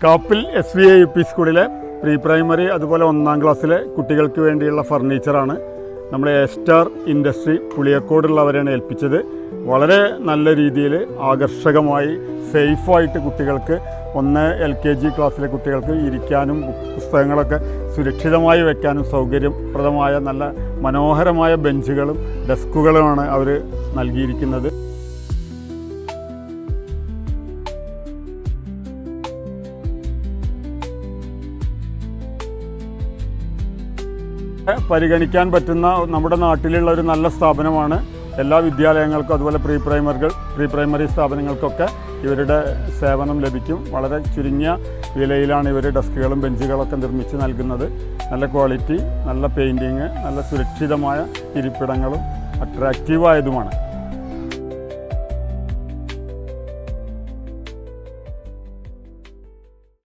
Kappil SVA UP സ്കൂളിലെ pre primary അതുപോലെ 1ാം ക്ലാസ്സിലെ കുട്ടികൾക്ക് വേണ്ടിയുള്ള ഫർണിച്ചറാണ് നമ്മൾ എ സ്റ്റാർ ഇൻഡസ്ട്രി പുളിയക്കോടുള്ളവരെയാണ് ഏൽപ്പിച്ചത്. വളരെ നല്ല രീതിയിൽ ആകർഷകമായി സേഫായിട്ട് കുട്ടികൾക്ക് LKG ക്ലാസ്സിലെ കുട്ടികൾക്ക് ഇരിക്കാനും പുസ്തകങ്ങളൊക്കെ സുരക്ഷിതമായി വയ്ക്കാനും സൗകര്യപ്രദമായ നല്ല മനോഹരമായ ബെഞ്ചുകളും ഡെസ്കുകളുമാണ് അവർ നൽകിയിരിക്കുന്നത്. പരിഗണിക്കാൻ പറ്റുന്ന നമ്മുടെ നാട്ടിലുള്ള ഒരു നല്ല സ്ഥാപനമാണ്. എല്ലാ വിദ്യാലയങ്ങൾക്കും അതുപോലെ പ്രീ പ്രൈമറി സ്ഥാപനങ്ങൾക്കൊക്കെ ഇവരുടെ സേവനം ലഭിക്കും. വളരെ ചുരുങ്ങിയ വിലയിലാണ് ഇവർ ഡെസ്കുകളും ബെഞ്ചുകളൊക്കെ നിർമ്മിച്ച് നൽകുന്നത്. നല്ല ക്വാളിറ്റി, നല്ല പെയിൻറ്റിങ്, നല്ല സുരക്ഷിതമായ ഇരിപ്പിടങ്ങളും അട്രാക്റ്റീവായതുമാണ്.